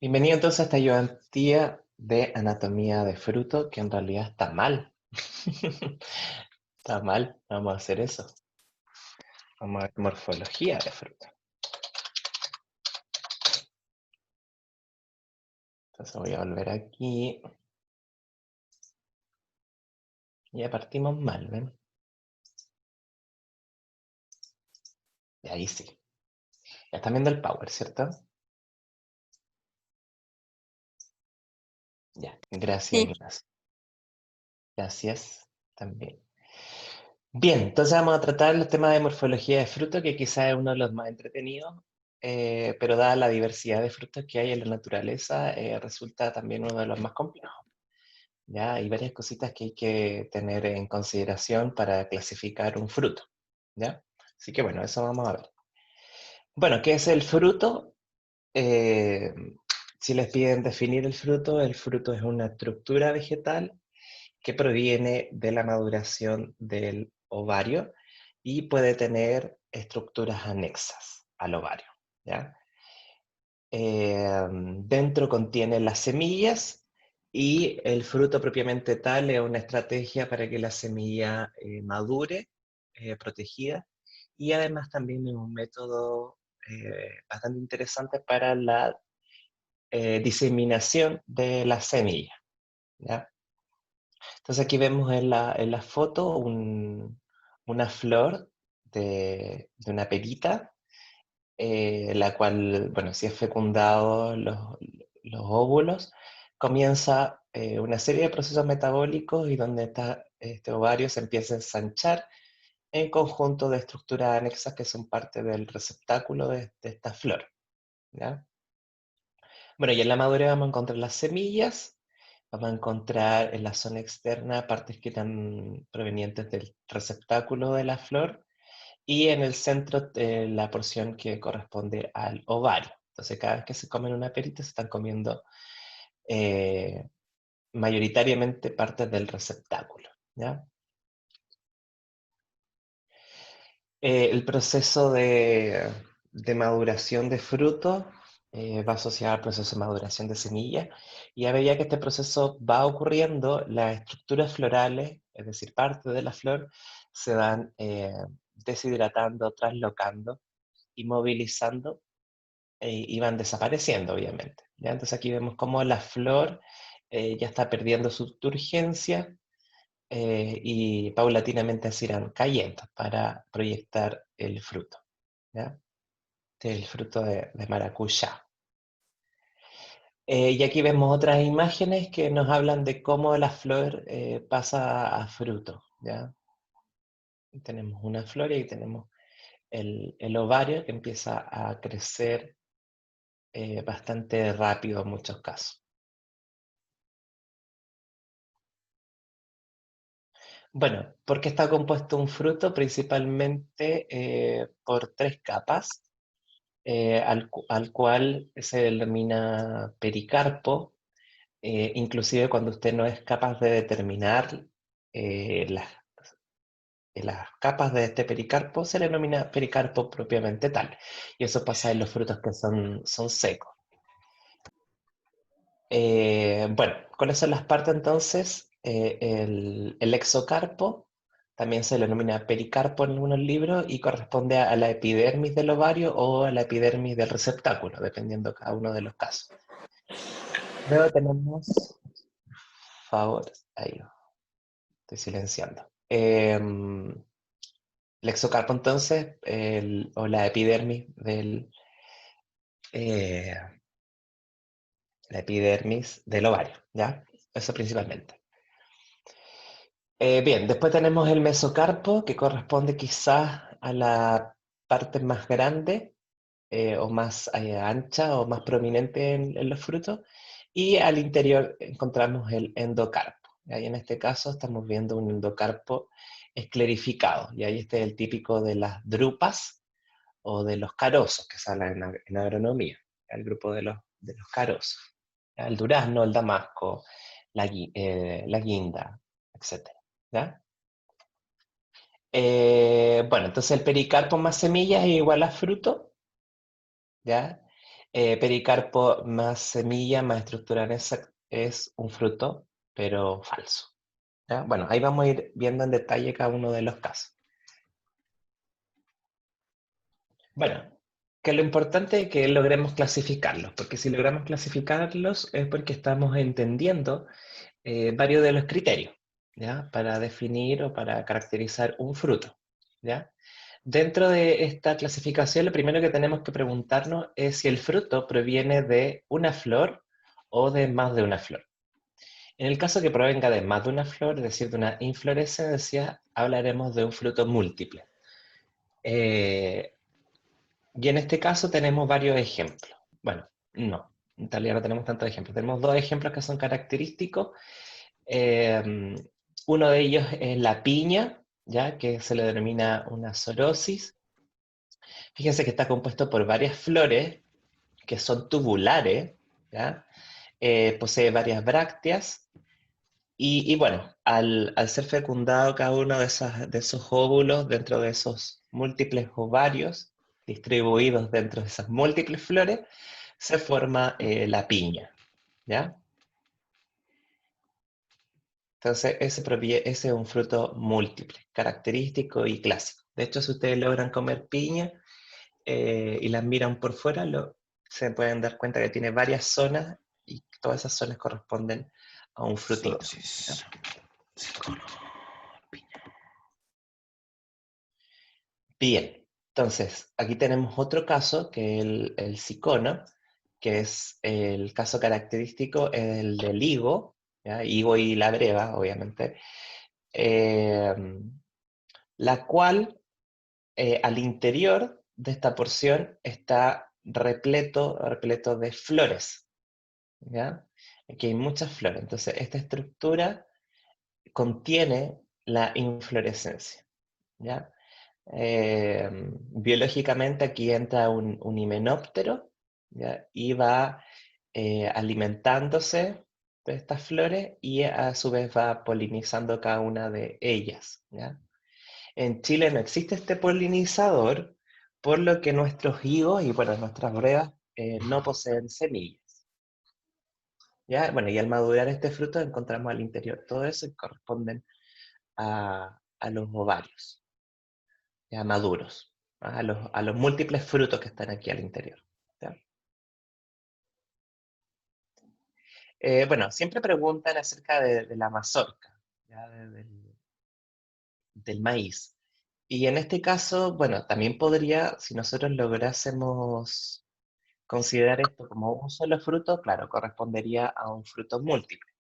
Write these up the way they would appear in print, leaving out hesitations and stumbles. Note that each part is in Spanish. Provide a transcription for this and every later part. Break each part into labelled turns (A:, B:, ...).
A: Bienvenido entonces a esta ayudantía de anatomía de fruto, que en realidad está mal. Está mal, vamos a hacer eso. Vamos a ver morfología de fruto. Entonces voy a volver aquí. Ya partimos mal, ¿ven? Y ahí sí. Ya están viendo el power, ¿cierto? Ya, gracias
B: Sí,
A: Ignacio. Gracias también. Bien, entonces vamos a tratar el tema de morfología de fruto, que quizás es uno de los más entretenidos, pero dada la diversidad de frutos que hay en la naturaleza, resulta también uno de los más complejos. ¿Ya? Hay varias cositas que hay que tener en consideración para clasificar un fruto, ¿ya? Así que bueno, eso vamos a ver. Bueno, ¿qué es el fruto? Eh, si les piden definir el fruto es una estructura vegetal que proviene de la maduración del ovario y puede tener estructuras anexas al ovario, ¿ya? Dentro contiene las semillas y el fruto propiamente tal es una estrategia para que la semilla madure, protegida, y además también es un método bastante interesante para la diseminación de la semilla, ¿ya? Entonces aquí vemos en la foto una flor de una perita, la cual, bueno, si es fecundado los óvulos, comienza una serie de procesos metabólicos y donde este ovario se empieza a ensanchar en conjunto de estructuras anexas que son parte del receptáculo de esta flor, ¿ya? Bueno, y en la madurez vamos a encontrar las semillas, vamos a encontrar en la zona externa partes que están provenientes del receptáculo de la flor, y en el centro la porción que corresponde al ovario. Entonces cada vez que se comen una perita se están comiendo eh, mayoritariamente partes del receptáculo, ¿ya? El proceso de maduración de fruto va asociado al proceso de maduración de semilla, y a medida que este proceso va ocurriendo, las estructuras florales, es decir, parte de la flor, se van deshidratando, traslocando y movilizando, y van desapareciendo, obviamente, ¿ya? Entonces aquí vemos cómo la flor ya está perdiendo su turgencia, y paulatinamente se irán cayendo para proyectar el fruto, ¿ya? Este es el fruto de maracuyá. Y aquí vemos otras imágenes que nos hablan de cómo la flor pasa a fruto, ¿ya? Tenemos una flor y ahí tenemos el ovario que empieza a crecer bastante rápido en muchos casos. Bueno, ¿por qué está compuesto un fruto? Principalmente por tres capas, al cual se denomina pericarpo. Inclusive cuando usted no es capaz de determinar las capas de este pericarpo, se le denomina pericarpo propiamente tal. Y eso pasa en los frutos que son secos. Bueno, ¿cuáles son las partes entonces? El exocarpo, también se le denomina pericarpo en algunos libros, y corresponde a la epidermis del ovario o a la epidermis del receptáculo, dependiendo cada uno de los casos. Luego tenemos, favor, ahí estoy silenciando. El exocarpo entonces, o la epidermis eh, la epidermis del ovario, ¿ya? Eso principalmente. Bien, después tenemos el mesocarpo, que corresponde quizás a la parte más grande, o más ancha o más prominente en los frutos, y al interior encontramos el endocarpo. Y en este caso estamos viendo un endocarpo esclerificado, y ahí este es el típico de las drupas o de los carosos que se habla en agronomía, el grupo de los carosos. ¿Ya? El durazno, el damasco, la guinda, etcétera, ¿ya? Bueno, entonces el pericarpo más semillas es igual a fruto, ¿ya? Pericarpo más semilla, más estructura es un fruto, pero falso. ¿Ya? Bueno, ahí vamos a ir viendo en detalle cada uno de los casos. Bueno, que lo importante es que logremos clasificarlos, porque si logramos clasificarlos es porque estamos entendiendo varios de los criterios, ¿ya? Para definir o para caracterizar un fruto, ¿ya? Dentro de esta clasificación, lo primero que tenemos que preguntarnos es si el fruto proviene de una flor o de más de una flor. En el caso que provenga de más de una flor, es decir, de una inflorescencia, hablaremos de un fruto múltiple. Eh, y en este caso tenemos varios ejemplos. Bueno, no, en realidad no tenemos tantos ejemplos. Tenemos dos ejemplos que son característicos. Eh, Uno de ellos es la piña, ¿ya? Que se le denomina una sorosis. Fíjense que está compuesto por varias flores que son tubulares, ¿ya? Posee varias brácteas y bueno, al ser fecundado cada uno de esos óvulos dentro de esos múltiples ovarios distribuidos dentro de esas múltiples flores, se forma la piña, ¿ya? Entonces, ese es un fruto múltiple, característico y clásico. De hecho, si ustedes logran comer piña y las miran por fuera, se pueden dar cuenta que tiene varias zonas y todas esas zonas corresponden a un frutito, ¿ya?
B: Sorosis. Psicono.
A: Bien, entonces, aquí tenemos otro caso, que es el cicono, que es el caso característico, el del higo, ¿ya? Higo y la breva, obviamente, eh, la cual al interior de esta porción está repleto de flores, ¿ya? Aquí hay muchas flores, entonces esta estructura contiene la inflorescencia, ¿ya? Biológicamente aquí entra un himenóptero, ¿ya? Y va alimentándose de estas flores y a su vez va polinizando cada una de ellas, ¿ya? En Chile no existe este polinizador, por lo que nuestros higos y bueno, nuestras brevas no poseen semillas, ¿ya? Bueno, y al madurar este fruto encontramos al interior todo eso y corresponden a los ovarios ya maduros, ¿ah? A los múltiples frutos que están aquí al interior. ¿Ya? Bueno, siempre preguntan acerca de la mazorca, ¿ya? Del maíz. Y en este caso, bueno, también podría, si nosotros lográsemos considerar esto como un solo fruto, claro, correspondería a un fruto múltiple.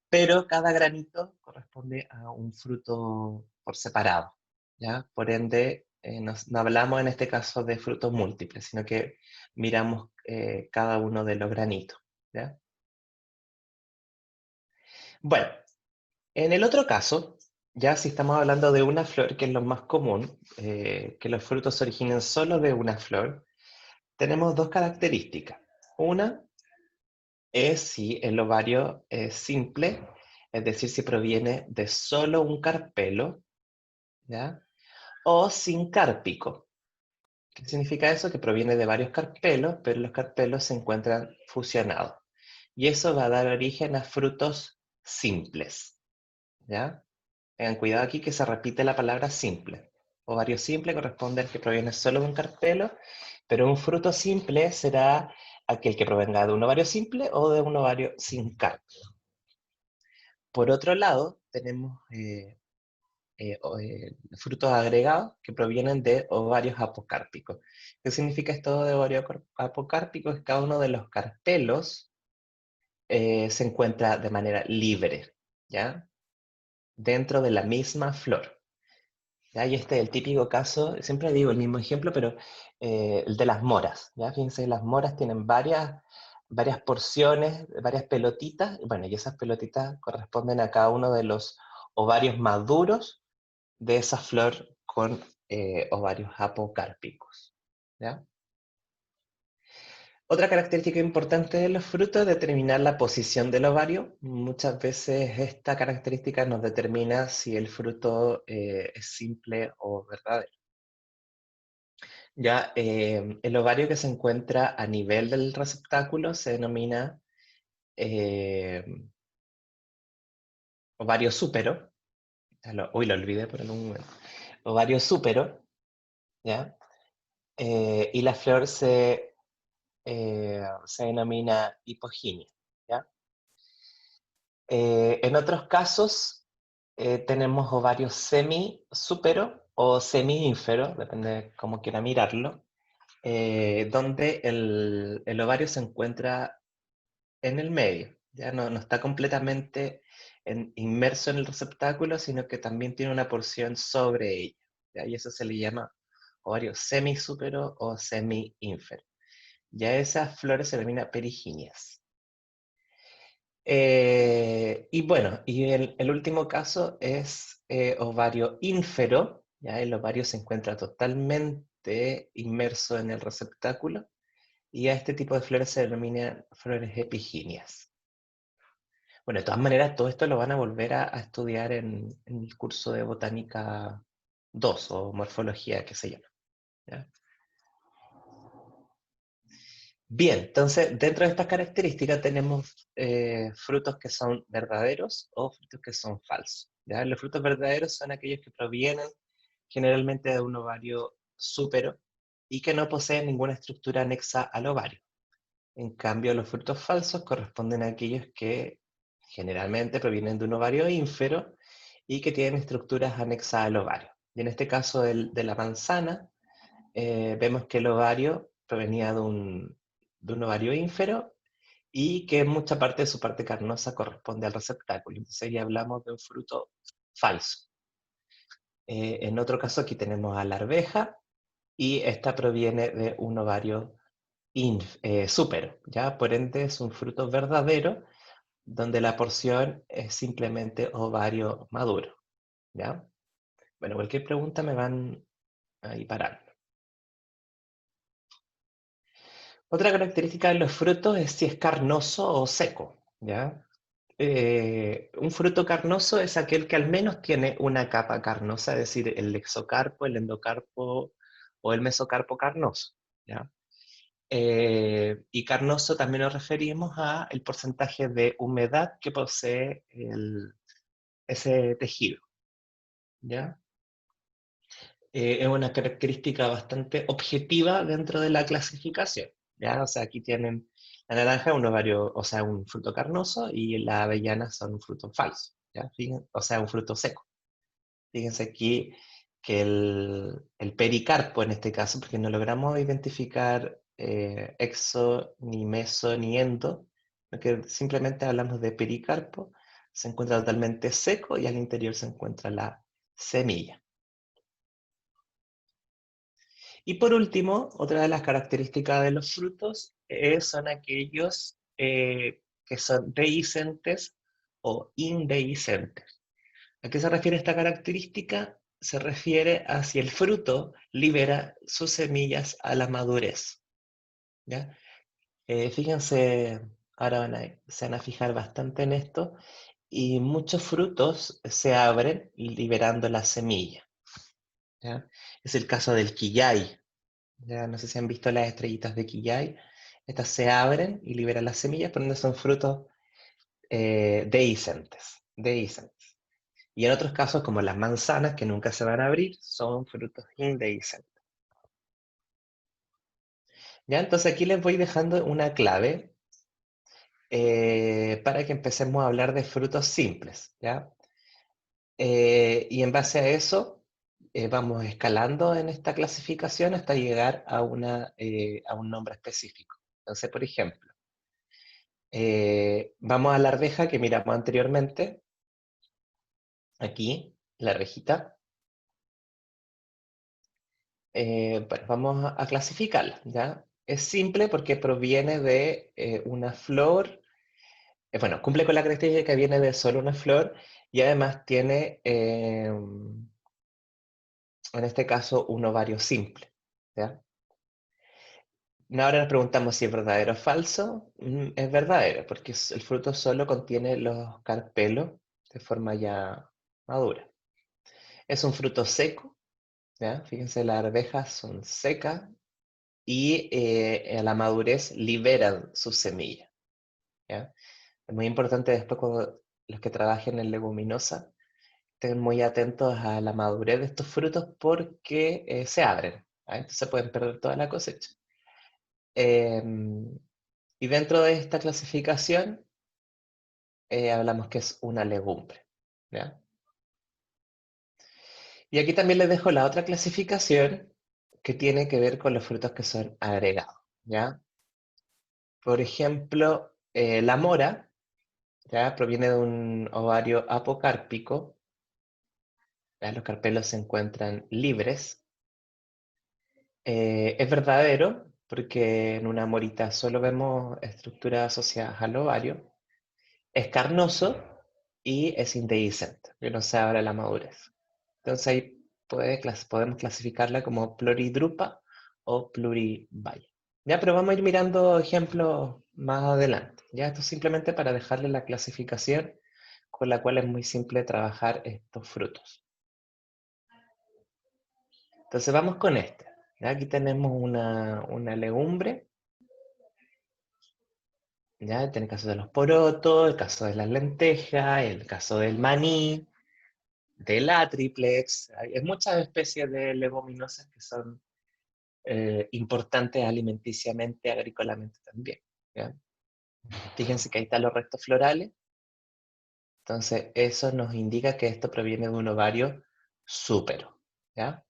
A: Pero cada granito corresponde a un fruto por separado, ¿ya? Por ende, no hablamos en este caso de frutos múltiples, sino que miramos cada uno de los granitos, ¿ya? Bueno, en el otro caso, ya si estamos hablando de una flor, que es lo más común, que los frutos se originen solo de una flor, tenemos dos características. Una es si el ovario es simple, es decir, si proviene de solo un carpelo, ¿ya? O sincárpico. ¿Qué significa eso? Que proviene de varios carpelos, pero los carpelos se encuentran fusionados. Y eso va a dar origen a frutos simples, ¿ya? Tengan cuidado aquí que se repite la palabra simple. Ovario simple corresponde al que proviene solo de un carpelo, pero un fruto simple será aquel que provenga de un ovario simple o de un ovario sin carpelo. Por otro lado, tenemos frutos agregados que provienen de ovarios apocárpicos. ¿Qué significa esto de ovario apocárpico? Es que cada uno de los carpelos se encuentra de manera libre, ¿ya? Dentro de la misma flor. ¿Ya? Y este es el típico caso, siempre digo el mismo ejemplo, pero el de las moras, ¿ya? Fíjense, las moras tienen varias porciones, varias pelotitas, bueno, y esas pelotitas corresponden a cada uno de los ovarios maduros de esa flor con ovarios apocárpicos, ¿ya? Otra característica importante de los frutos es determinar la posición del ovario. Muchas veces esta característica nos determina si el fruto es simple o verdadero. Ya, el ovario que se encuentra a nivel del receptáculo se denomina eh, ovario súpero. Uy, lo olvidé por un momento. Ovario súpero, ¿ya? Y la flor se denomina hipoginia, ¿ya? En otros casos tenemos ovario semisúpero o semi-ínfero, depende de cómo quiera mirarlo, donde el ovario se encuentra en el medio, ya no está completamente inmerso en el receptáculo, sino que también tiene una porción sobre ella, ¿ya? Y eso se le llama ovario semisúpero o semi-ínfero. Ya esas flores se denominan periginias. Y bueno, y el último caso es ovario ínfero, ya el ovario se encuentra totalmente inmerso en el receptáculo, y a este tipo de flores se denominan flores epiginias. Bueno, de todas maneras, todo esto lo van a volver a estudiar en el curso de Botánica 2 o Morfología, que se llama, ¿ya? Bien, entonces, dentro de estas características tenemos frutos que son verdaderos o frutos que son falsos, ¿ya? Los frutos verdaderos son aquellos que provienen generalmente de un ovario súpero y que no poseen ninguna estructura anexa al ovario. En cambio, los frutos falsos corresponden a aquellos que generalmente provienen de un ovario ínfero y que tienen estructuras anexas al ovario. Y en este caso de la manzana, vemos que el ovario provenía de un ovario ínfero y que mucha parte de su parte carnosa corresponde al receptáculo. Entonces ya hablamos de un fruto falso. En otro caso aquí tenemos a la arveja y esta proviene de un ovario súpero, ¿ya? Por ende es un fruto verdadero donde la porción es simplemente ovario maduro, ¿ya? Bueno, cualquier pregunta me van ahí parando. Otra característica de los frutos es si es carnoso o seco, ¿ya? Un fruto carnoso es aquel que al menos tiene una capa carnosa, es decir, el exocarpo, el endocarpo o el mesocarpo carnoso, ¿ya? Y carnoso también nos referimos a el porcentaje de humedad que posee ese tejido, ¿ya? Es una característica bastante objetiva dentro de la clasificación, ¿ya? O sea, aquí tienen la naranja, un ovario, o sea, un fruto carnoso, y la avellana son un fruto falso, ¿ya? O sea, un fruto seco. Fíjense aquí que el pericarpo en este caso, porque no logramos identificar exo, ni meso, ni endo, sino que simplemente hablamos de pericarpo, se encuentra totalmente seco y al interior se encuentra la semilla. Y por último, otra de las características de los frutos son aquellos que son dehiscentes o indehiscentes. ¿A qué se refiere esta característica? Se refiere a si el fruto libera sus semillas a la madurez, ¿ya? Fíjense, ahora se van a fijar bastante en esto, y muchos frutos se abren liberando la semilla, ¿ya? Es el caso del quillay. Ya no sé si han visto las estrellitas de quillay. Estas se abren y liberan las semillas, pero no son frutos dehiscentes. Y en otros casos, como las manzanas, que nunca se van a abrir, son frutos indehiscentes. ¿Ya? Entonces aquí les voy dejando una clave para que empecemos a hablar de frutos simples, ¿ya? Y en base a eso, vamos escalando en esta clasificación hasta llegar a un nombre específico. Entonces, por ejemplo, vamos a la arveja que miramos anteriormente, aquí, la arvejita. Bueno, vamos a clasificarla, ¿ya? Es simple porque proviene de una flor, bueno, cumple con la característica que viene de solo una flor y además tiene, en este caso, un ovario simple, ¿ya? Ahora nos preguntamos si es verdadero o falso. Es verdadero, porque el fruto solo contiene los carpelos de forma ya madura. Es un fruto seco, ¿ya? Fíjense, las arvejas son secas y a la madurez liberan sus semillas, ¿ya? Es muy importante después cuando los que trabajen en leguminosa estén muy atentos a la madurez de estos frutos porque se abren, ¿ya? Entonces pueden perder toda la cosecha. Em, y dentro de esta clasificación hablamos que es una legumbre, ¿ya? Y aquí también les dejo la otra clasificación que tiene que ver con los frutos que son agregados, ¿ya? Por ejemplo, la mora, ¿ya? Proviene de un ovario apocárpico, ¿ya? Los carpelos se encuentran libres. Es verdadero, porque en una morita solo vemos estructuras asociadas al ovario. Es carnoso y es indehiscente, que no se abre a la madurez. Entonces ahí podemos clasificarla como pluridrupa o pluribaya. Ya, pero vamos a ir mirando ejemplos más adelante. Ya, esto es simplemente para dejarle la clasificación con la cual es muy simple trabajar estos frutos. Entonces vamos con este. Ya, aquí tenemos una legumbre. Ya, en el caso de los porotos, el caso de las lentejas, el caso del maní, del atriplex. Hay muchas especies de leguminosas que son importantes alimenticiamente, agrícolamente también. ¿Ya? Fíjense que ahí están los restos florales. Entonces, eso nos indica que esto proviene de un ovario súpero. ¿Ya?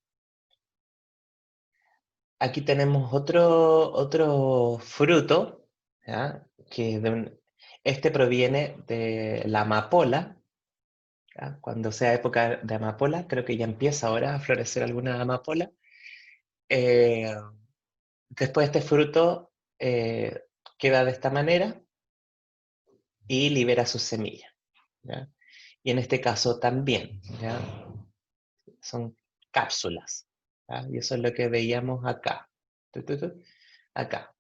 A: Aquí tenemos otro fruto, ¿ya? Este proviene de la amapola. ¿Ya? Cuando sea época de amapola, creo que ya empieza ahora a florecer alguna amapola. Eh, Después este fruto queda de esta manera y libera sus semillas, ¿ya? Y en este caso también, ¿ya? Son cápsulas, ¿ya? Y eso es lo que veíamos acá. Acá.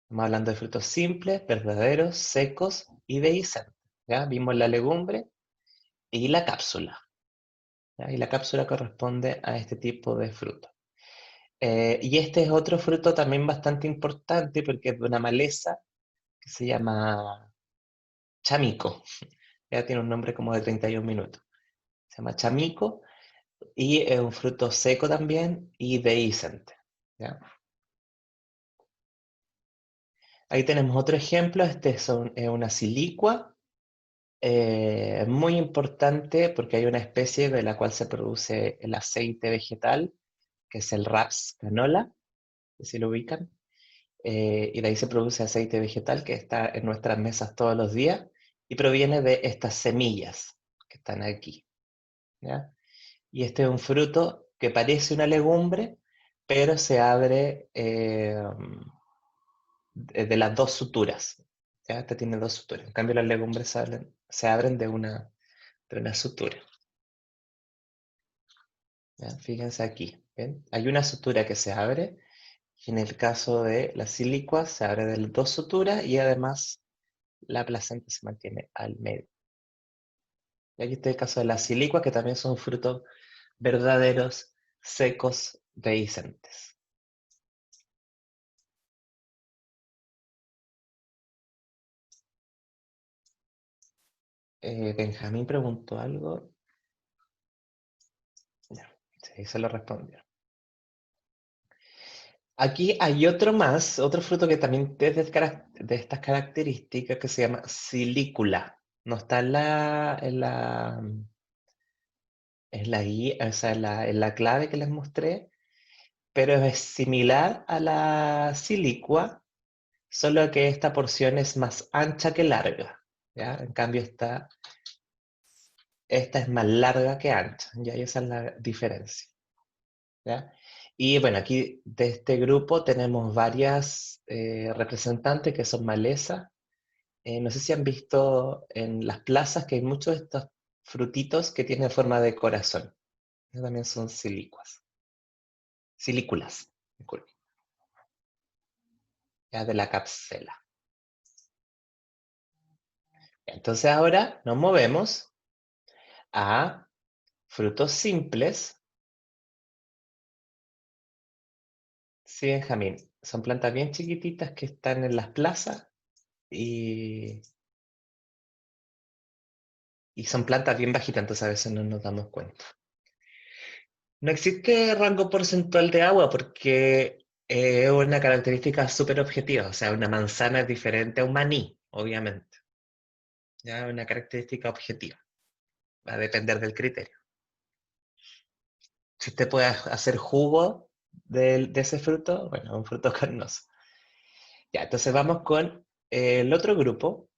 A: Estamos hablando de frutos simples, verdaderos, secos y dehiscentes, ¿ya? Vimos la legumbre y la cápsula, ¿ya? Y la cápsula corresponde a este tipo de fruto. Y este es otro fruto también bastante importante porque es de una maleza que se llama chamico. Ya tiene un nombre como de 31 minutos. Se llama chamico y es un fruto seco también y dehiscente. ¿Ya? Ahí tenemos otro ejemplo. Este es una silicua, muy importante porque hay una especie de la cual se produce el aceite vegetal, que es el raps canola, si lo ubican. Y de ahí se produce aceite vegetal que está en nuestras mesas todos los días y proviene de estas semillas que están aquí. ¿Ya? Y este es un fruto que parece una legumbre, pero se abre de las dos suturas. ¿Ya? Este tiene dos suturas. En cambio, las legumbres se abren de una sutura. ¿Ya? Fíjense aquí. ¿Ven? Hay una sutura que se abre, y en el caso de las silicuas se abre de las dos suturas y además la placenta se mantiene al medio. Y aquí está el caso de las silicuas, que también son frutos verdaderos, secos, dehiscentes. Benjamín preguntó algo. Ya, sí, se lo respondió. Aquí hay otro más, otro fruto que también es de estas características que se llama silícula. No está o sea, en la clave que les mostré, pero es similar a la silicua, solo que esta porción es más ancha que larga. ¿Ya? En cambio, esta es más larga que ancha, ¿ya? Y esa es la diferencia. ¿Ya? Y bueno, aquí de este grupo tenemos varias representantes que son maleza. No sé si han visto en las plazas que hay muchos de estos frutitos que tienen forma de corazón. Esas también son silicuas. Silículas, disculpe, ya de la capsela. Entonces ahora nos movemos a frutos simples Sí, Benjamín. Son plantas bien chiquititas que están en las plazas y, y son plantas bien bajitas, entonces a veces no nos damos cuenta. No existe rango porcentual de agua porque es una característica súper objetiva. O sea, una manzana es diferente a un maní, obviamente. Ya es una característica objetiva. Va a depender del criterio. Si usted puede hacer jugo de ese fruto, bueno, un fruto carnoso. Ya, entonces vamos con el otro grupo,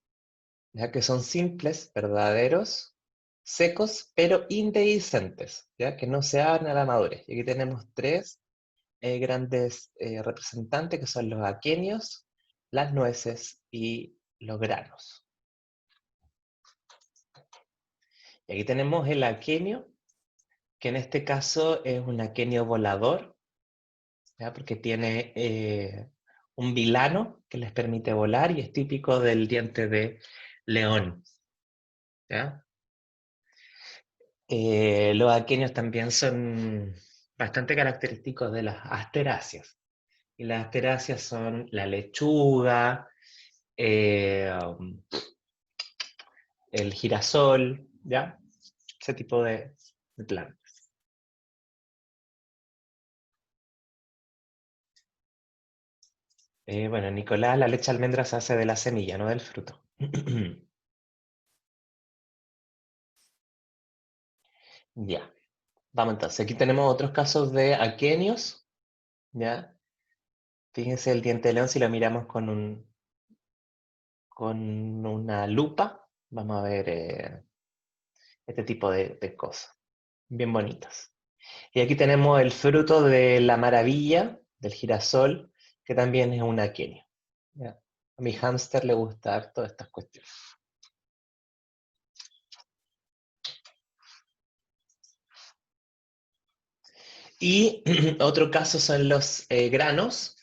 A: ya que son simples, verdaderos, secos, pero indehiscentes, ya que no se abren a la madurez. Y aquí tenemos tres grandes representantes que son los aquenios, las nueces y los granos. Y aquí tenemos el aquenio, que en este caso es un aquenio volador, ¿ya? Porque tiene un vilano que les permite volar y es típico del diente de león. ¿Ya? Los aquenios también son bastante característicos de las asteráceas. Y las asteráceas son la lechuga, um, el girasol, ¿ya? Ese tipo de plantas. Bueno, Nicolás, la leche de almendra se hace de la semilla, no del fruto. Ya, vamos entonces. Aquí tenemos otros casos de aquenios, ¿ya? Fíjense el diente de león si lo miramos con una lupa, vamos a ver este tipo de cosas, bien bonitas. Y aquí tenemos el fruto de la maravilla, del girasol, que también es un aquenio. ¿Ya? A mi hámster le gusta todas estas cuestiones. Y otro caso son los granos,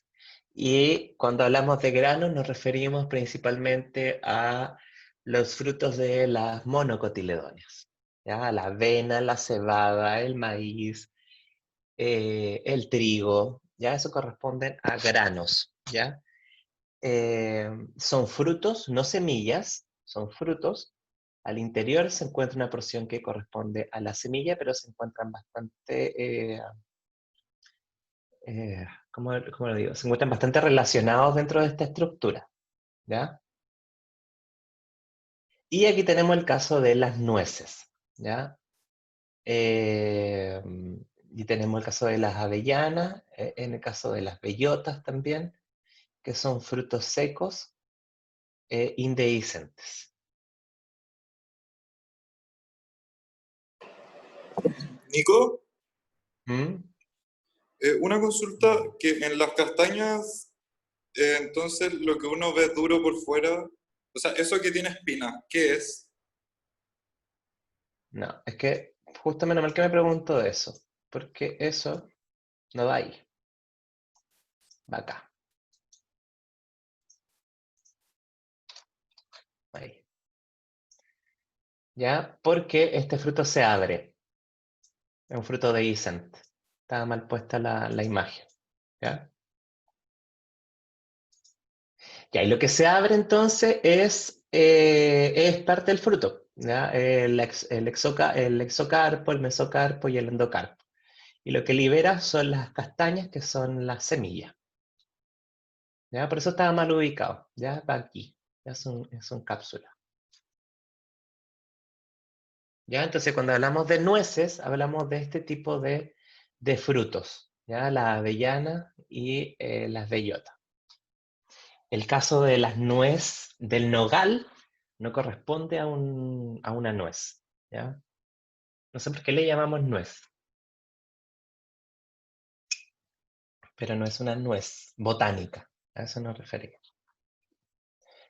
A: y cuando hablamos de granos nos referimos principalmente a los frutos de las monocotiledóneas, ¿ya? La avena, la cebada, el maíz, el trigo, ¿ya? Eso corresponden a granos, ¿ya? Son frutos, no semillas, son frutos. Al interior se encuentra una porción que corresponde a la semilla, pero se encuentran bastante ¿cómo lo digo? Se encuentran bastante relacionados dentro de esta estructura, ¿ya? Y aquí tenemos el caso de las nueces, ¿ya? Eh, y tenemos el caso de las avellanas, en el caso de las bellotas también, que son frutos secos indehiscentes.
B: Nico,
A: ¿Mm?
B: una consulta que en las castañas, entonces lo que uno ve duro por fuera, o sea, eso que tiene espinas, ¿qué es?
A: No, es que justo menos mal que me pregunto de eso, porque eso no va ahí, va acá, ahí. ¿Ya? Porque este fruto se abre. Es un fruto de Isent. Estaba mal puesta la imagen. ¿Ya? Ya, y lo que se abre entonces es parte del fruto. ¿Ya? El exocarpo, el mesocarpo y el endocarpo. Y lo que libera son las castañas, que son las semillas. ¿Ya? Por eso estaba mal ubicado. Ya va aquí. Ya son cápsulas. ¿Ya? Entonces, cuando hablamos de nueces, hablamos de este tipo de frutos. ¿Ya? La avellana y las bellotas. El caso de las nuez del nogal no corresponde a una nuez, ¿ya? No sé por qué le llamamos nuez, pero no es una nuez botánica, a eso nos referimos.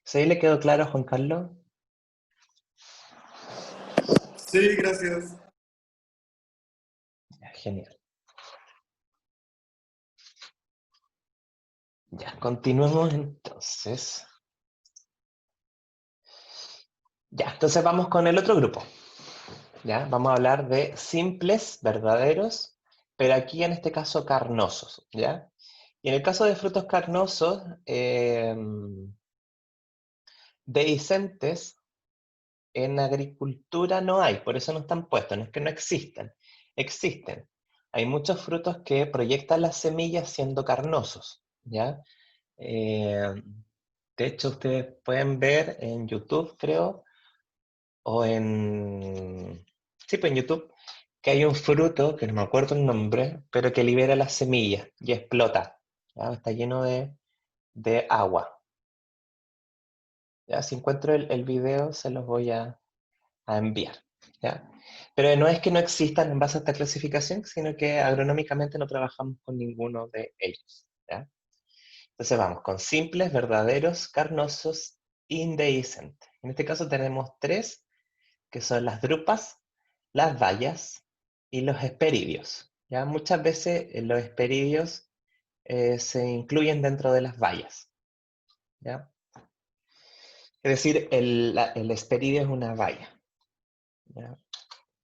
A: ¿Sí le quedó claro, Juan Carlos?
B: Sí, gracias.
A: Ya, genial. Ya, continuemos entonces. Ya, entonces vamos con el otro grupo. Ya, vamos a hablar de simples, verdaderos, pero aquí en este caso carnosos, ¿ya? Y en el caso de frutos carnosos, dehiscentes en agricultura no hay, por eso no están puestos, no es que no existan, existen. Hay muchos frutos que proyectan las semillas siendo carnosos, ¿ya? Eh, de hecho, ustedes pueden ver en YouTube, creo, o en... Sí, pues en YouTube, que hay un fruto, que no me acuerdo el nombre, pero que libera las semillas y explota, ¿ya? Está lleno de agua. ¿Ya? Si encuentro el video, se los voy a enviar, ¿ya? Pero no es que no existan en base a esta clasificación, sino que agronómicamente no trabajamos con ninguno de ellos, ¿ya? Entonces vamos con simples, verdaderos, carnosos, indehiscentes. En este caso tenemos tres, que son las drupas, las bayas y los hesperidios, ¿ya? Muchas veces los hesperidios se incluyen dentro de las bayas, ¿ya? Es decir, el hesperidio es una baya, ¿ya?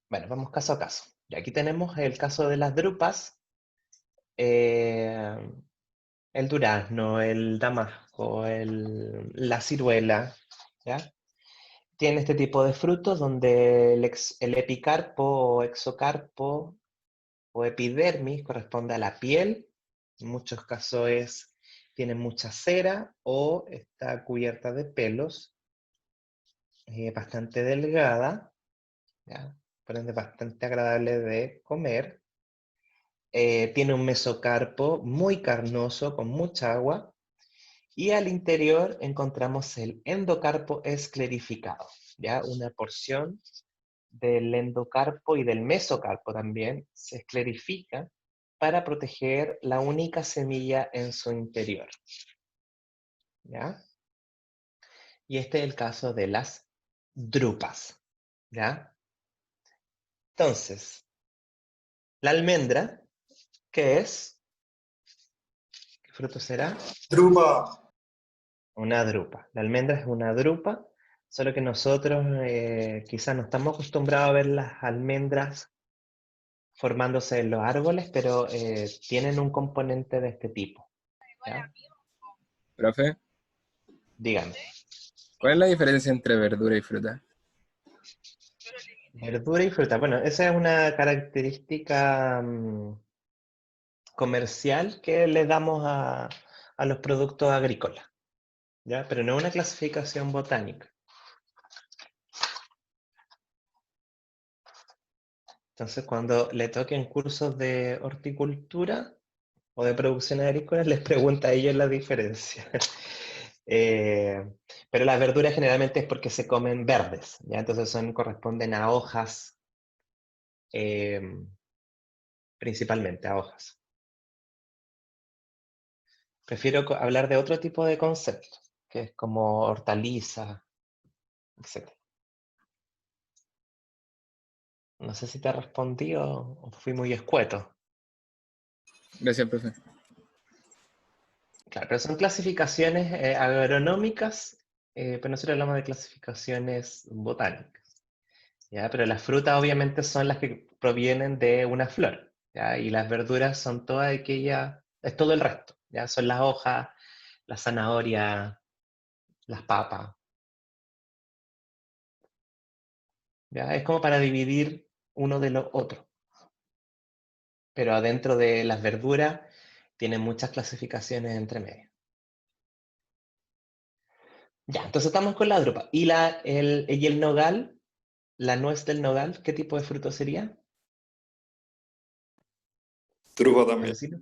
A: Bueno, vamos caso a caso. Y aquí tenemos el caso de las drupas, eh, el durazno, el damasco, la ciruela, ¿ya? Tiene este tipo de frutos donde el epicarpo o exocarpo o epidermis corresponde a la piel, en muchos casos tiene mucha cera o está cubierta de pelos, bastante delgada, ¿ya? Por ende bastante agradable de comer. Tiene un mesocarpo muy carnoso, con mucha agua, y al interior encontramos el endocarpo esclerificado, ¿ya? Una porción del endocarpo y del mesocarpo también se esclerifica para proteger la única semilla en su interior, ¿ya? Y este es el caso de las drupas, ¿ya? Entonces, la almendra, ¿qué es? ¿Qué fruto será?
B: Drupa.
A: Una drupa. La almendra es una drupa, solo que nosotros quizás no estamos acostumbrados a ver las almendras formándose en los árboles, pero tienen un componente de este tipo, ¿ya?
C: Profe,
A: Dígame.
C: ¿cuál es la diferencia entre verdura y fruta?
A: Verdura y fruta. Bueno, esa es una característica comercial que le damos a los productos agrícolas, ¿ya? Pero no es una clasificación botánica. Entonces, cuando le toquen cursos de horticultura o de producción agrícola, les pregunta a ellos la diferencia. Eh, pero las verduras generalmente es porque se comen verdes, ¿ya? Entonces corresponden a hojas, eh, principalmente a hojas. Prefiero hablar de otro tipo de conceptos, que es como hortaliza, etc. No sé si te respondí o fui muy escueto.
C: Gracias, profe.
A: Claro, pero son clasificaciones agronómicas, pero nosotros hablamos de clasificaciones botánicas, ¿ya? Pero las frutas obviamente son las que provienen de una flor, ¿ya? Y las verduras son todas aquellas, es todo el resto, ¿ya? Son las hojas, la zanahoria, las papas, ¿ya? Es como para dividir uno de lo otro. Pero adentro de las verduras tienen muchas clasificaciones entre medio. Ya, entonces estamos con la drupa. ¿Y el nogal? ¿La nuez del nogal? ¿Qué tipo de fruto sería?
B: Drupa
A: No sé
B: también.
A: si lo,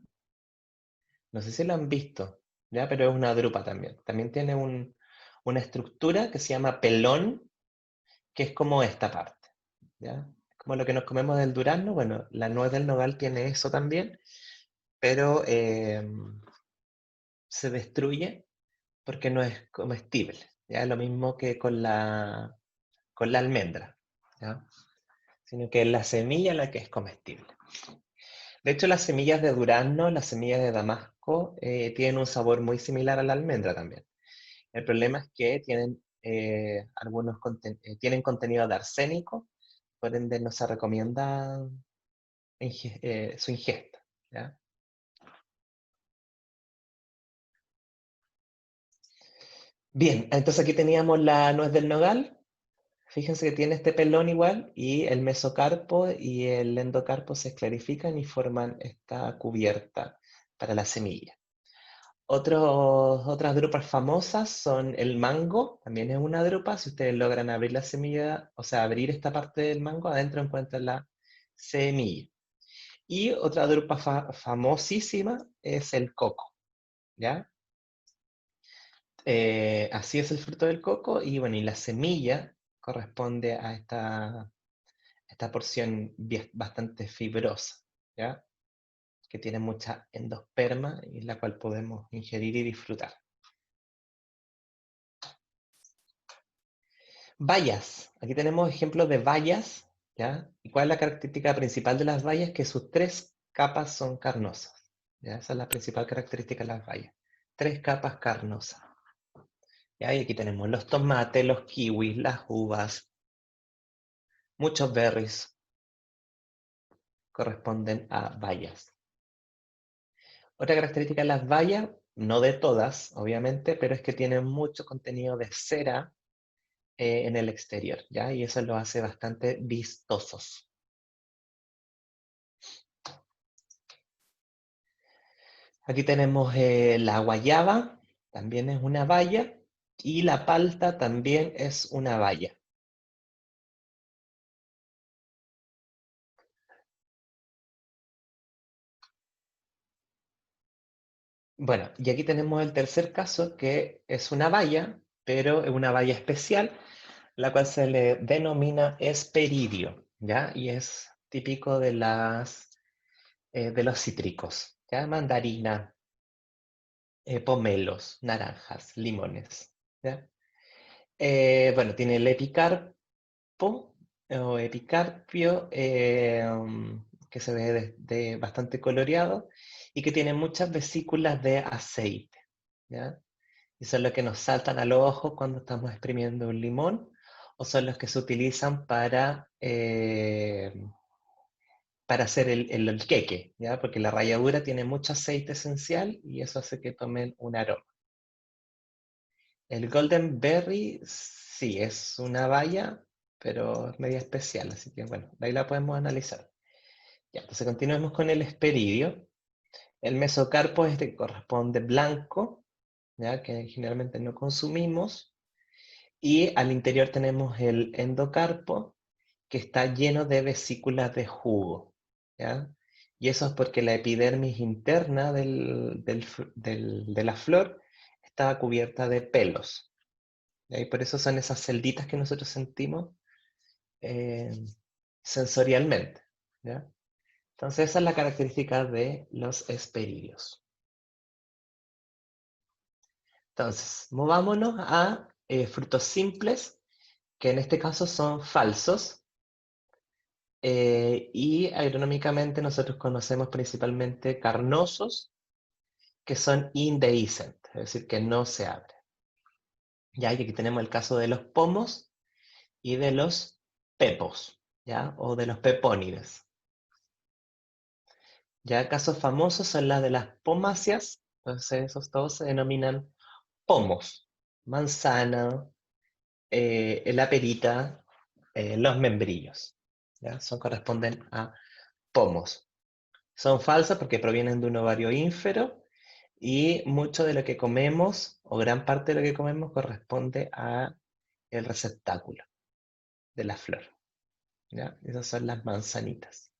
A: no sé si lo han visto, ¿ya? Pero es una drupa también. También tiene una estructura que se llama pelón, que es como esta parte, ¿ya? Como lo que nos comemos del durazno. Bueno, la nuez del nogal tiene eso también, pero se destruye porque no es comestible, ¿ya? Lo mismo que con la almendra, ¿ya? Sino que es la semilla la que es comestible. De hecho, las semillas de durazno, las semillas de damasco, tienen un sabor muy similar a la almendra también. El problema es que tienen contenido de arsénico, por ende no se recomienda su ingesta, ¿ya? Bien, entonces aquí teníamos la nuez del nogal. Fíjense que tiene este pelón igual y el mesocarpo y el endocarpo se esclarifican y forman esta cubierta para la semilla. Otras drupas famosas son el mango, también es una drupa. Si ustedes logran abrir la semilla, o sea, abrir esta parte del mango, adentro encuentran la semilla. Y otra drupa famosísima es el coco, ¿ya? Así es el fruto del coco y bueno, y la semilla corresponde a esta porción bastante fibrosa, ¿ya? Que tiene mucha endosperma y la cual podemos ingerir y disfrutar. Bayas. Aquí tenemos ejemplos de bayas, ¿ya? ¿Y cuál es la característica principal de las bayas? Que sus tres capas son carnosas, ¿ya? Esa es la principal característica de las bayas. Tres capas carnosas. ¿Ya? Y aquí tenemos los tomates, los kiwis, las uvas, muchos berries corresponden a bayas. Otra característica de las bayas, no de todas, obviamente, pero es que tienen mucho contenido de cera en el exterior, ¿ya? Y eso lo hace bastante vistosos. Aquí tenemos la guayaba, también es una baya, y la palta también es una baya. Bueno, y aquí tenemos el tercer caso, que es una baya, pero es una baya especial, la cual se le denomina hesperidio, ¿ya? Y es típico de de los cítricos, ¿ya? Mandarina, pomelos, naranjas, limones, ¿ya? Bueno, tiene el epicarpo o epicarpio, que se ve bastante coloreado y que tiene muchas vesículas de aceite, ¿ya? Y son los que nos saltan al ojo cuando estamos exprimiendo un limón, o son los que se utilizan para hacer el queque, ¿ya? Porque la ralladura tiene mucho aceite esencial y eso hace que tomen un aroma. El Golden Berry, sí, es una baya, pero es media especial, así que bueno, de ahí la podemos analizar. Ya, entonces continuemos con el Hesperidio. El mesocarpo corresponde blanco, ¿ya? Que generalmente no consumimos. Y al interior tenemos el endocarpo, que está lleno de vesículas de jugo, ¿ya? Y eso es porque la epidermis interna de la flor está cubierta de pelos. ¿Ya? Y por eso son esas celditas que nosotros sentimos eh, sensorialmente, ¿ya? Entonces esa es la característica de los hesperidios. Entonces, movámonos a frutos simples, que en este caso son falsos, y agronómicamente nosotros conocemos principalmente carnosos, que son indehiscent, es decir, que no se abren. Ya, y aquí tenemos el caso de los pomos y de los pepos, ¿ya? O de los pepónides. Ya casos famosos son las de las pomáceas, entonces esos todos se denominan pomos. Manzana, la perita, los membrillos, ¿ya? Corresponden a pomos. Son falsas porque provienen de un ovario ínfero y mucho de lo que comemos, o gran parte de lo que comemos, corresponde a el receptáculo de la flor, ¿ya? Esas son las manzanitas.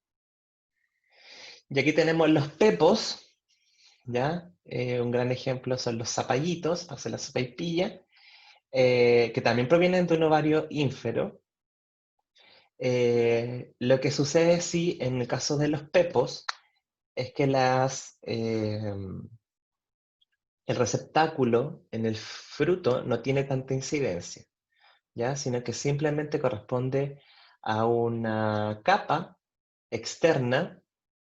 A: Y aquí tenemos los pepos, ¿ya? Un gran ejemplo son los zapallitos, hace la sopaipilla, que también provienen de un ovario ínfero. Lo que sucede, sí, en el caso de los pepos, es que el receptáculo en el fruto no tiene tanta incidencia, ¿ya? Sino que simplemente corresponde a una capa externa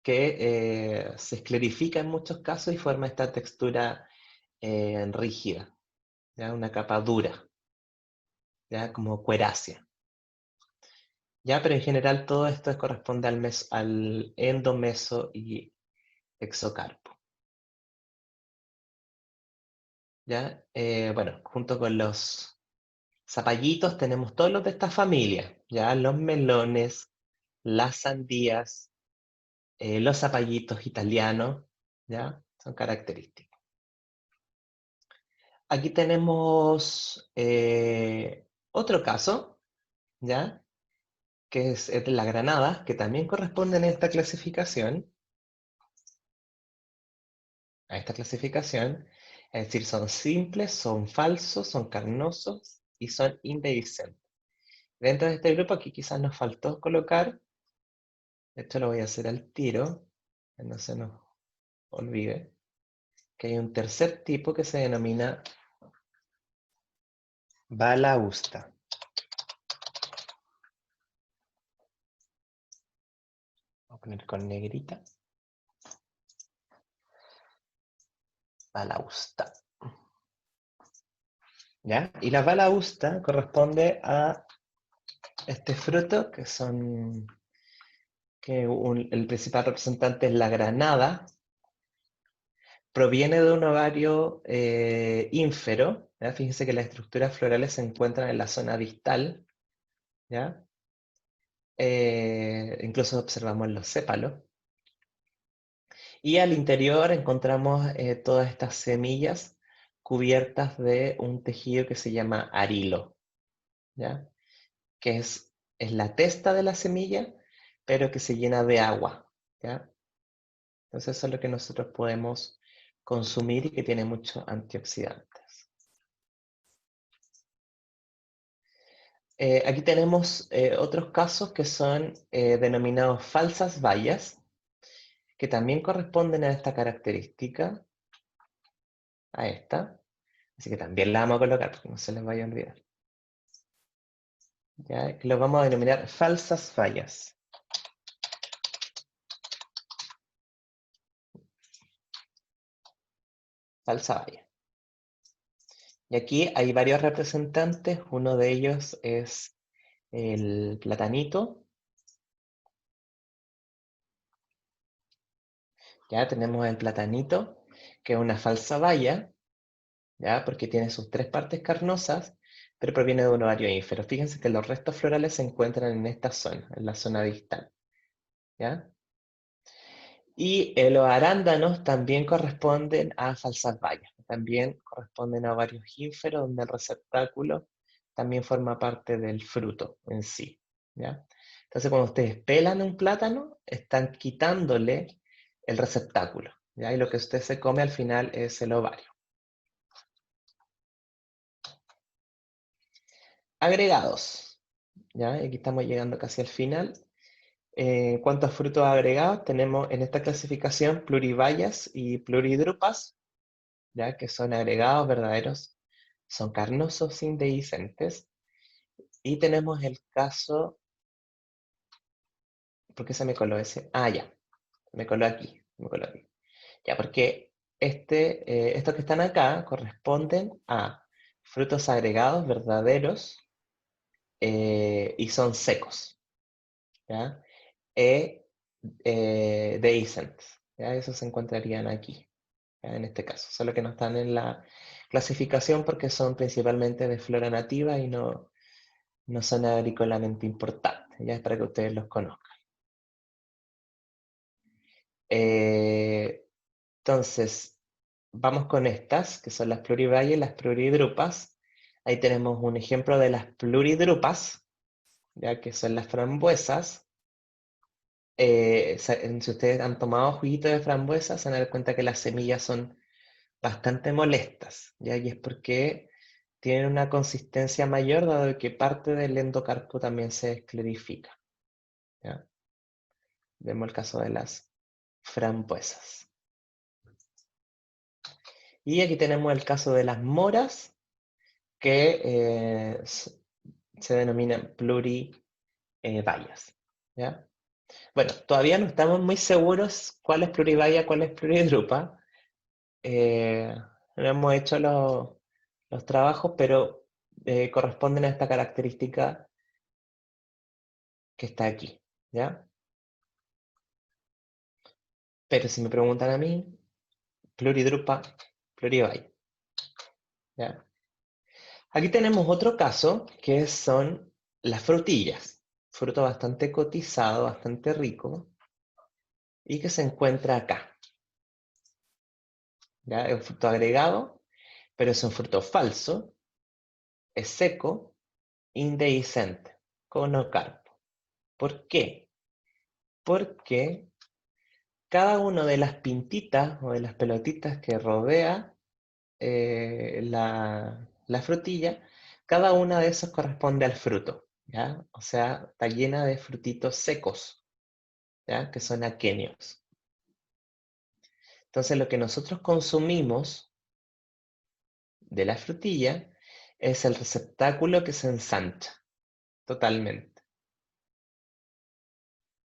A: que se esclerifica en muchos casos y forma esta textura rígida, ¿ya? Una capa dura, ¿ya? Como cuerácea. ¿Ya? Pero en general todo esto corresponde al endomeso y exocarpo. ¿ya? Bueno, junto con los zapallitos tenemos todos los de esta familia, ¿ya? Los melones, las sandías, los zapallitos italianos, ¿ya? Son característicos. Aquí tenemos otro caso, ¿ya? Que es de la granada, que también corresponden a esta clasificación, es decir, son simples, son falsos, son carnosos y son indehiscentes. Dentro de este grupo aquí quizás nos faltó colocar, esto lo voy a hacer al tiro, que no se nos olvide, que hay un tercer tipo que se denomina balausta. Voy a poner con negrita. Balausta. ¿Ya? Y la balausta corresponde a este fruto que son, el principal representante es la granada, proviene de un ovario ínfero, ¿ya? Fíjense que las estructuras florales se encuentran en la zona distal, ¿ya? Incluso observamos los sépalos. Y al interior encontramos todas estas semillas cubiertas de un tejido que se llama arilo, ¿ya? Que es la testa de la semilla, pero que se llena de agua, ¿ya? Entonces eso es lo que nosotros podemos consumir y que tiene muchos antioxidantes. Aquí tenemos otros casos que son denominados falsas bayas, que también corresponden a esta característica, a esta. Así que también la vamos a colocar, porque no se les vaya a olvidar. ¿Ya? Que lo vamos a denominar falsas fallas. Falsa valla. Y aquí hay varios representantes, uno de ellos es el platanito. Ya tenemos el platanito, que es una falsa valla, ¿ya? Porque tiene sus tres partes carnosas, pero proviene de un ovario ínfero. Fíjense que los restos florales se encuentran en esta zona, en la zona distal, ¿ya? Y los arándanos también corresponden a falsas bayas, también corresponden a ovarios ínferos, donde el receptáculo también forma parte del fruto en sí, ¿ya? Entonces, cuando ustedes pelan un plátano, están quitándole el receptáculo, ¿ya? Y lo que usted se come al final es el ovario. Agregados, ¿ya? Y aquí estamos llegando casi al final. En cuanto a frutos agregados, tenemos en esta clasificación pluribayas y pluridrupas, ¿ya? Que son agregados verdaderos, son carnosos indehiscentes. Y tenemos el caso, ¿por qué se me coló ese? Ah, ya, me coló aquí, me coló aquí. Ya, porque estos que están acá corresponden a frutos agregados verdaderos y son secos, ¿ya? Dehiscentes, ¿ya? Esos se encontrarían aquí, ¿ya? En este caso, solo que no están en la clasificación porque son principalmente de flora nativa y no son agrícolamente importantes, ya es para que ustedes los conozcan. Entonces, vamos con estas, que son las pluribayas y las pluridrupas. Ahí tenemos un ejemplo de las pluridrupas, ya que son las frambuesas. Si ustedes han tomado juguito de frambuesa, se van a dar cuenta que las semillas son bastante molestas, ¿ya? Y es porque tienen una consistencia mayor, dado que parte del endocarpo también se esclerifica, ¿ya? Vemos el caso de las frambuesas. Y aquí tenemos el caso de las moras, que se denominan pluribayas, ¿ya? Bueno, todavía no estamos muy seguros cuál es pluribaya, cuál es pluridrupa. No hemos hecho los trabajos, pero corresponden a esta característica que está aquí, ¿ya? Pero si me preguntan a mí, pluridrupa, pluribaya. ¿ya? Aquí tenemos otro caso, que son las frutillas. Fruto bastante cotizado, bastante rico, y que se encuentra acá. ¿Ya? Es un fruto agregado, pero es un fruto falso, es seco, indehiscente, conocarpo. ¿Por qué? Porque cada una de las pintitas o de las pelotitas que rodea la frutilla, cada una de esas corresponde al fruto, ¿ya? O sea, está llena de frutitos secos, ¿ya? Que son aquenios. Entonces, lo que nosotros consumimos de la frutilla es el receptáculo que se ensancha totalmente.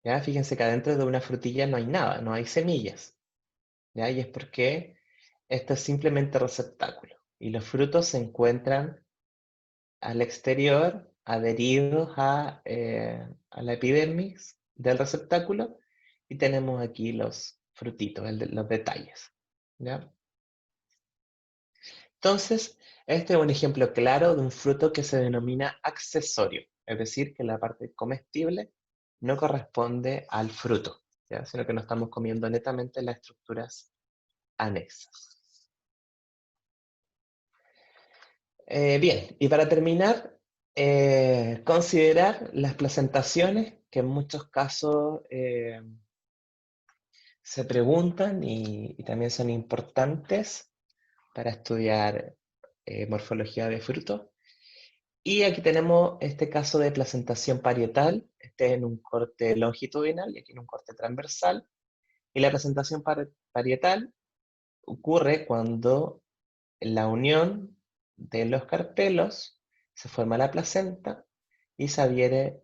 A: ¿Ya? Fíjense que adentro de una frutilla no hay nada, no hay semillas, ¿ya? Y es porque esto es simplemente receptáculo. Y los frutos se encuentran al exterior, adheridos a la epidermis del receptáculo, y tenemos aquí los frutitos, los detalles, ¿ya? Entonces, este es un ejemplo claro de un fruto que se denomina accesorio, es decir, que la parte comestible no corresponde al fruto, ¿ya? Sino que no estamos comiendo netamente las estructuras anexas. Bien, y para terminar, considerar las placentaciones, que en muchos casos se preguntan y también son importantes para estudiar morfología de frutos. Y aquí tenemos este caso de placentación parietal, este en un corte longitudinal y aquí en un corte transversal. Y la placentación parietal ocurre cuando la unión de los carpelos se forma la placenta y se adhiere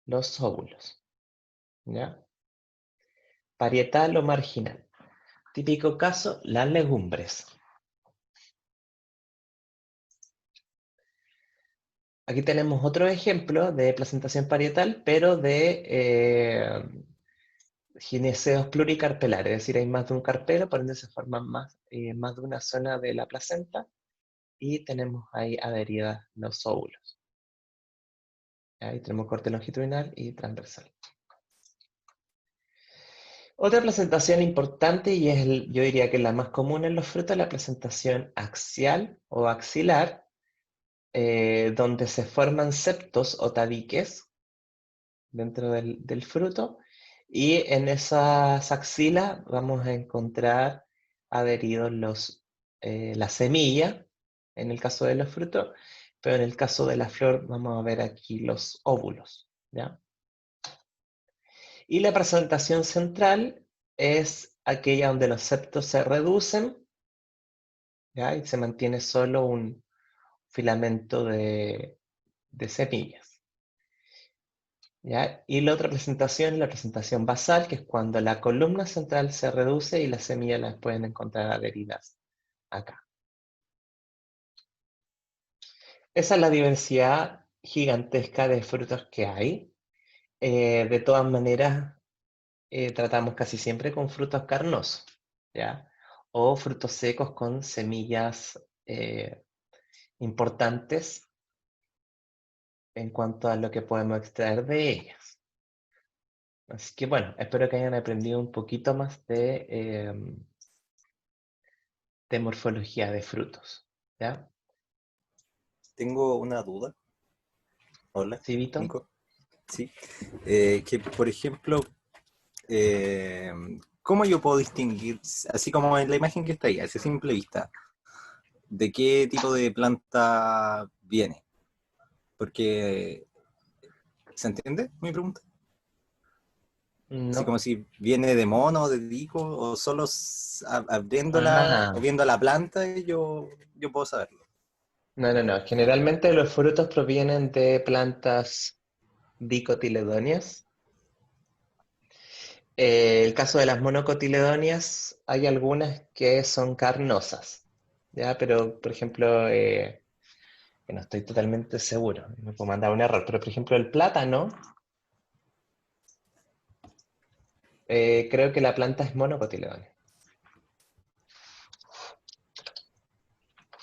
A: los óvulos, ¿ya? Parietal o marginal. Típico caso, las legumbres. Aquí tenemos otro ejemplo de placentación parietal, pero de gineceos pluricarpelares, es decir, hay más de un carpelo, por ende se forman más de una zona de la placenta y tenemos ahí adheridas los óvulos. Ahí tenemos corte longitudinal y transversal. Otra presentación importante, y yo diría que la más común en los frutos, es la presentación axial o axilar, donde se forman septos o tabiques dentro del fruto, y en esas axilas vamos a encontrar adheridos la semilla, en el caso de los frutos, pero en el caso de la flor vamos a ver aquí los óvulos, ¿ya? Y la presentación central es aquella donde los septos se reducen, ¿ya? Y se mantiene solo un filamento de semillas, ¿ya? Y la otra presentación es la presentación basal, que es cuando la columna central se reduce y las semillas las pueden encontrar adheridas acá. Esa es la diversidad gigantesca de frutos que hay. De todas maneras, tratamos casi siempre con frutos carnosos, ¿ya? O frutos secos con semillas importantes en cuanto a lo que podemos extraer de ellas. Así que bueno, espero que hayan aprendido un poquito más de morfología de frutos, ¿ya?
D: Tengo una duda. Hola,
A: ¿Sí, Vito?
D: Nico. Sí. Que, por ejemplo, eh, ¿cómo yo puedo distinguir, así como en la imagen que está ahí, a simple vista, de qué tipo de planta viene? Porque, ¿se entiende mi pregunta? Así
A: No.
D: como si viene de mono, de dico, o solo abriéndola o
A: Ah,
D: viendo la planta, yo puedo saberlo.
A: no. Generalmente los frutos provienen de plantas dicotiledóneas. El caso de las monocotiledóneas, hay algunas que son carnosas, ¿ya? Pero, por ejemplo, que no estoy totalmente seguro, me puedo mandar un error, pero por ejemplo el plátano, creo que la planta es monocotiledónea.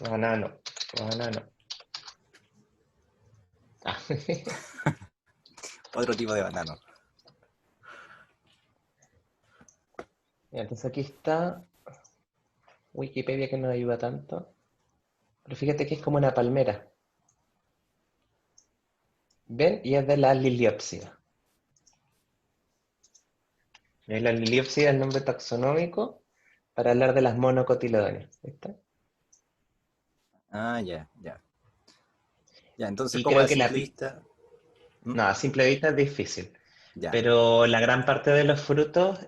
A: Banano. Banano. Ah,
D: Otro tipo de banano.
A: ya, entonces aquí está Wikipedia que no ayuda tanto. Pero fíjate que es como una palmera. ¿Ven? Y es de la liliópsida. Y la liliópsida es el nombre taxonómico para hablar de las monocotiledóneas. ¿Viste?
D: Ah, ya, ya. Ya, entonces,
A: Y
D: como
A: creo
D: a
A: que
D: simple vista. ¿Mm?
A: no, a simple vista es difícil.
D: Ya,
A: Pero la gran parte de los frutos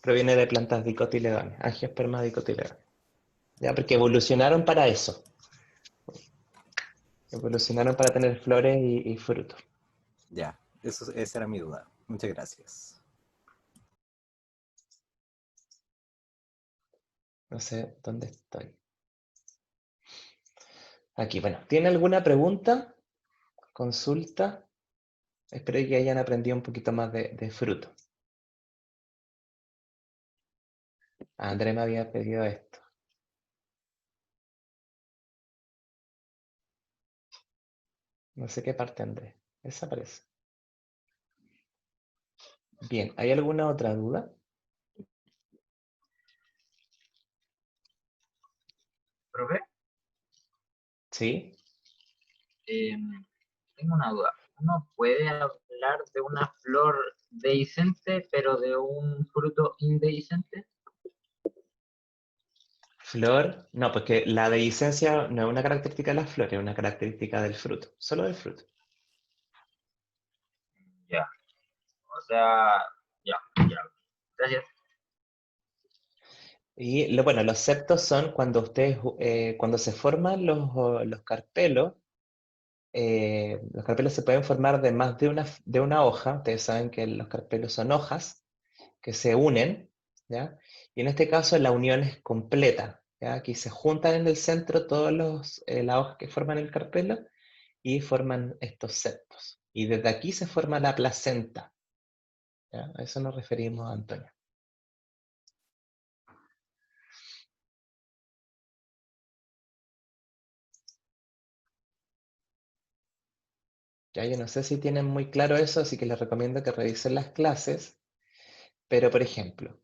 A: proviene de plantas dicotiledóneas, angiospermas dicotiledóneas. ¿Ya? Porque evolucionaron para eso. Evolucionaron para tener flores y frutos.
D: ya. Esa era mi duda. Muchas gracias.
A: No sé dónde estoy. Aquí, bueno. ¿Tiene alguna pregunta? ¿Consulta? Espero que hayan aprendido un poquito más de fruto. André me había pedido esto. No sé qué parte, André. Esa parece. Bien, ¿hay alguna otra duda?
E: Profe,
A: ¿Sí?
E: eh, tengo una duda. ¿Uno puede hablar de una flor dehiscente, pero de un fruto indehiscente?
A: Flor, no, porque la dehiscencia no es una característica de las flores, es una característica del fruto, solo del fruto.
E: Ya, o sea, ya, ya. Gracias.
A: Y bueno, los septos son cuando ustedes, cuando se forman los carpelos se pueden formar de más de una hoja. Ustedes saben que los carpelos son hojas que se unen, ¿ya? Y en este caso la unión es completa, ¿ya? Aquí se juntan en el centro todas las hojas que forman el carpelo y forman estos septos. Y desde aquí se forma la placenta, ¿ya? A eso nos referimos, Antonio. Ya yo no sé si tienen muy claro eso, así que les recomiendo que revisen las clases. Pero, por ejemplo,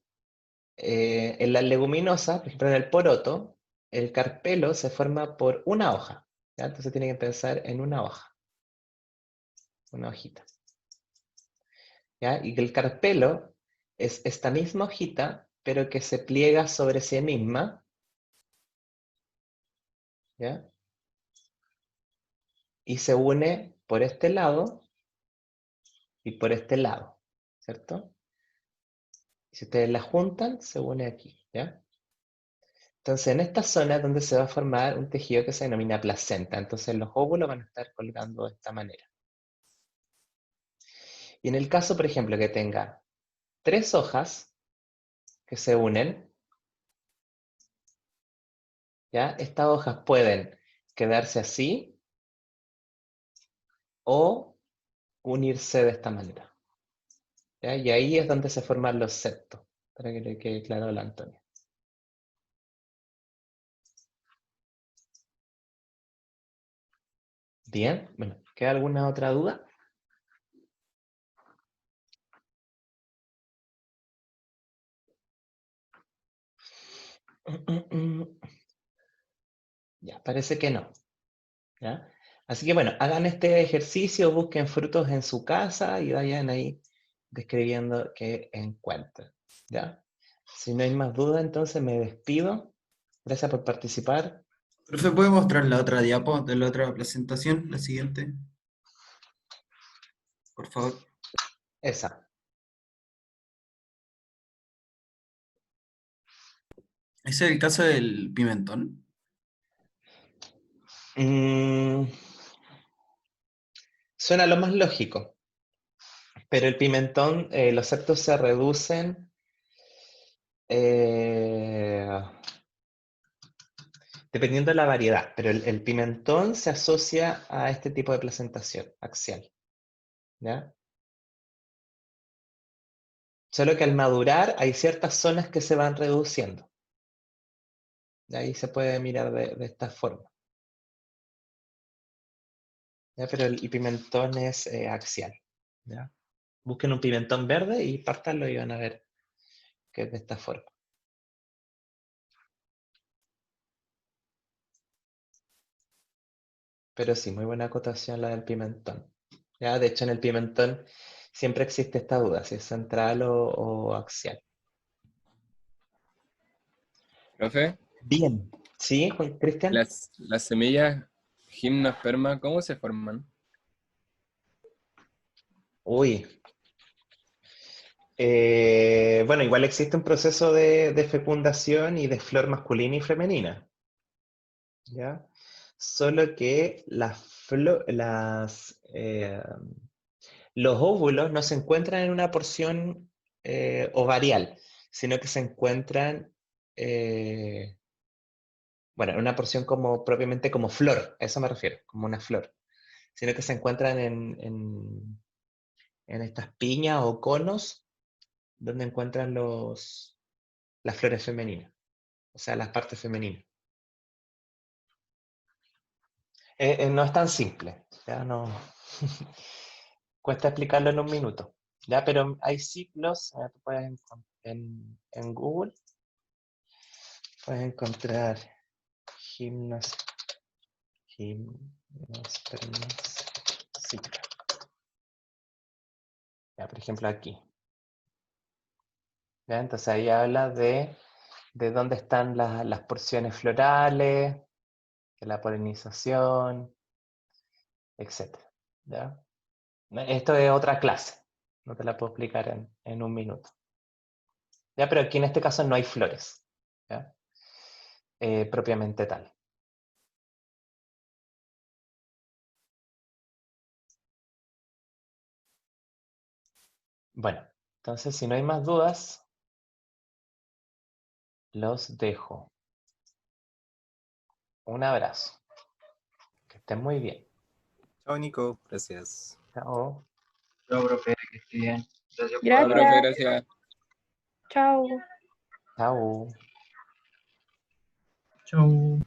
A: en las leguminosas, por ejemplo, en el poroto, el carpelo se forma por una hoja, ¿ya? Entonces tienen que pensar en una hoja, una hojita, ¿ya? Y que el carpelo es esta misma hojita, pero que se pliega sobre sí misma, ¿ya? Y se une por este lado y por este lado, ¿cierto? Si ustedes la juntan, se une aquí, ¿ya? Entonces, en esta zona es donde se va a formar un tejido que se denomina placenta. Entonces, los óvulos van a estar colgando de esta manera. Y en el caso, por ejemplo, que tenga 3 hojas que se unen, ¿ya? Estas hojas pueden quedarse así o unirse de esta manera, ¿ya? Y ahí es donde se forman los septos, para que le quede claro a la Antonia. Bien, bueno, ¿queda alguna otra duda? Ya, parece que no, ¿ya? Así que bueno, hagan este ejercicio, busquen frutos en su casa y vayan ahí describiendo qué encuentran, ¿ya? Si no hay más duda, entonces me despido. Gracias por participar.
F: Profe, ¿puede mostrar la otra diapo de la otra presentación, la siguiente? Por favor.
A: Esa.
F: ¿Ese es el caso del pimentón?
A: Mm, suena lo más lógico, pero el pimentón, los septos se reducen eh, dependiendo de la variedad, pero el pimentón se asocia a este tipo de placentación axial, ¿ya? Solo que al madurar hay ciertas zonas que se van reduciendo. Y ahí se puede mirar de esta forma. ¿Ya? Pero el pimentón es axial. ¿Ya? Busquen un pimentón verde y pártanlo y van a ver que es de esta forma. Pero sí, muy buena acotación la del pimentón. ¿Ya? De hecho, en el pimentón siempre existe esta duda, si es central o axial.
C: Profe,
A: Bien. ¿Sí, Juan Cristian?
C: las semillas gimnosperma, ¿cómo se forman?
A: Uy. Bueno, igual existe un proceso de fecundación y de flor masculina y femenina. ¿Ya? Solo que los óvulos no se encuentran en una porción ovarial, sino que se encuentran, bueno, en una porción como propiamente como flor, a eso me refiero, como una flor, sino que se encuentran en estas piñas o conos donde encuentran las flores femeninas, o sea, las partes femeninas. No es tan simple, ya no cuesta explicarlo en un minuto, ya, pero hay ciclos, tú puedes en Google, puedes encontrar gimnospermas ciclo. Ya, por ejemplo, aquí. ¿Ya? Entonces ahí habla de dónde están las porciones florales, de la polinización, etc. ¿Ya? Esto es otra clase, no te la puedo explicar en un minuto. ¿Ya? Pero aquí en este caso no hay flores, ¿ya? Propiamente tal. Bueno, entonces si no hay más dudas, los dejo. Un abrazo. Que estén muy bien.
D: Chao, Nico. Gracias.
A: Chao.
E: Chao, profe, que esté bien. Gracias por
C: Chao,
E: hablar.
C: profe,
G: Gracias.
C: gracias.
G: Chao.
A: Chao.
E: Chau.